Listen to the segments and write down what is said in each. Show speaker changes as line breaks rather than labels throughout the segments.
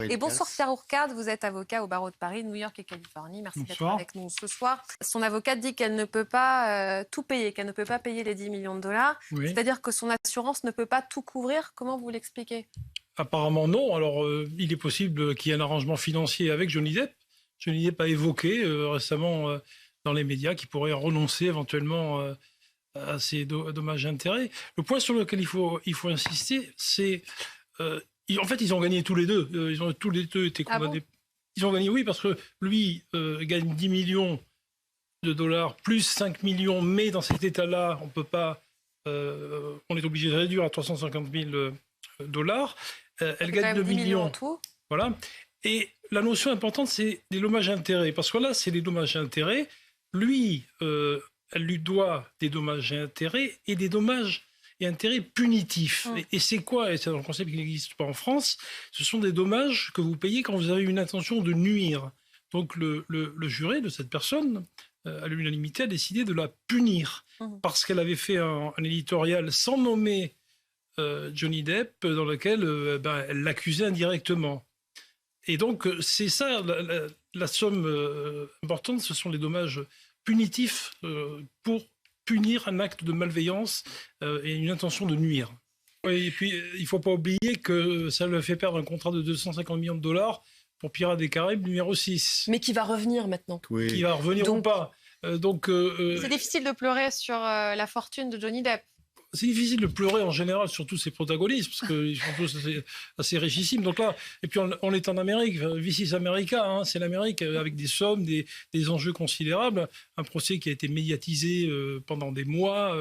Et bonsoir Pierre Hourcade, vous êtes avocat au barreau de Paris, New York et Californie. Merci d'être avec nous ce soir. Son avocate dit qu'elle ne peut pas tout payer, qu'elle ne peut pas payer les 10 millions de dollars. Oui. C'est-à-dire que son assurance ne peut pas tout couvrir. Comment vous l'expliquez?
Apparemment non. Alors il est possible qu'il y ait un arrangement financier avec Johnny Depp. Johnny Depp a évoqué récemment dans les médias qu'il pourrait renoncer éventuellement à ces dommages et intérêts. Le point sur lequel il faut insister, c'est... en fait, ils ont gagné tous les deux. Ils ont tous les deux été condamnés. Ah bon? Ils ont gagné, oui, parce que lui gagne 10 millions de dollars plus 5 millions, mais dans cet état-là, on peut pas. On est obligé de réduire à 350 000 dollars. Elle gagne 2 millions.
En tout.
Voilà. Et la notion importante, c'est les dommages et intérêts. Parce que là, c'est les dommages et intérêts. Lui, elle lui doit des dommages et intérêts et des dommages et intérêts punitifs. Et c'est quoi? Et c'est un concept qui n'existe pas en France. Ce sont des dommages que vous payez quand vous avez une intention de nuire. Donc le juré de cette personne, à l'unanimité, a décidé de la punir parce qu'elle avait fait un éditorial sans nommer Johnny Depp, dans lequel elle l'accusait indirectement. Et donc c'est ça, la somme importante, ce sont les dommages punitifs pour punir un acte de malveillance et une intention de nuire. Et puis, il ne faut pas oublier que ça lui a fait perdre un contrat de 250 millions de dollars pour Pirates des Caraïbes numéro 6.
Mais qui va revenir maintenant.
Oui. Qui va revenir ou pas.
C'est difficile de pleurer sur la fortune de Johnny Depp.
C'est difficile de pleurer en général sur tous ces protagonistes, parce qu'ils sont tous assez richissimes. Donc là, et puis on est en Amérique, Vicis America, hein, c'est l'Amérique avec des sommes, des enjeux considérables. Un procès qui a été médiatisé pendant des mois.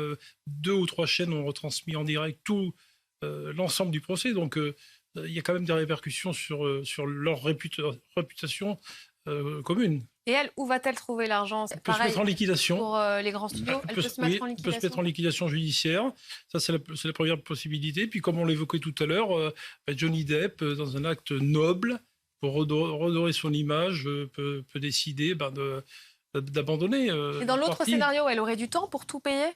2 ou 3 chaînes ont retransmis en direct tout l'ensemble du procès. Donc il y a quand même des répercussions sur leur réputation commune.
Et elle, où va-t-elle trouver l'argent?
Elle peut se mettre en liquidation.
Pour les grands studios, elle peut se mettre en liquidation.
Elle peut se mettre en liquidation judiciaire. Ça, c'est la première possibilité. Puis, comme on l'évoquait tout à l'heure, Johnny Depp, dans un acte noble, pour redorer son image, peut décider d'abandonner.
Et dans l'autre scénario, elle aurait du temps pour tout payer?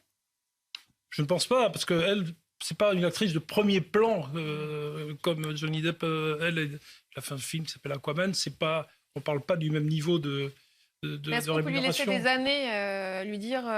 Je ne pense pas, parce qu'elle, c'est pas une actrice de premier plan comme Johnny Depp. Elle a fait un film qui s'appelle Aquaman. On ne parle pas du même niveau de
est-ce qu'on peut lui laisser des années, lui dire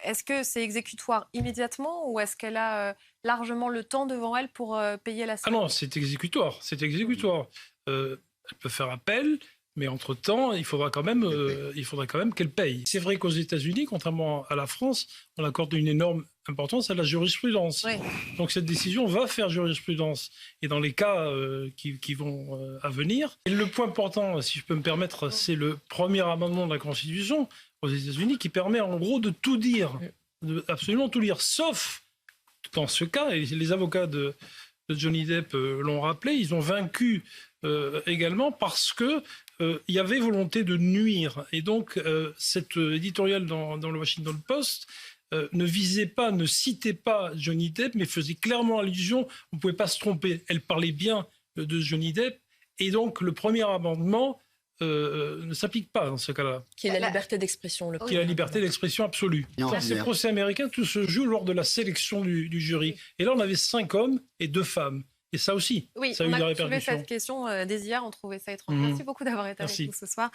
est-ce que c'est exécutoire immédiatement ou est-ce qu'elle a largement le temps devant elle pour payer la somme?
Ah non, c'est exécutoire. C'est exécutoire. Elle peut faire appel, mais entre-temps, il faudra quand même qu'elle paye. C'est vrai qu'aux États-Unis, contrairement à la France, on accorde une énorme importance à la jurisprudence. Oui. Donc cette décision va faire jurisprudence. Et dans les cas qui vont à venir, et le point important, si je peux me permettre, c'est le premier amendement de la Constitution aux États-Unis qui permet en gros de tout dire, absolument tout dire, sauf dans ce cas, et les avocats de Johnny Depp l'ont rappelé, ils ont vaincu également parce que il y avait volonté de nuire. Et donc cet éditorial dans le Washington Post ne citait pas Johnny Depp, mais faisait clairement allusion, on ne pouvait pas se tromper, elle parlait bien de Johnny Depp, et donc le premier amendement ne s'applique pas dans ce cas-là.
Qui est la liberté d'expression.
Qui est la liberté d'expression absolue. Dans ces procès américains, tout se joue lors de la sélection du jury. Et là, on avait 5 hommes et 2 femmes. Et ça aussi,
oui,
ça a eu des répercussions.
Oui, on a soulevé cette question dès hier, on trouvait ça étrange. Merci beaucoup d'avoir été avec nous ce soir.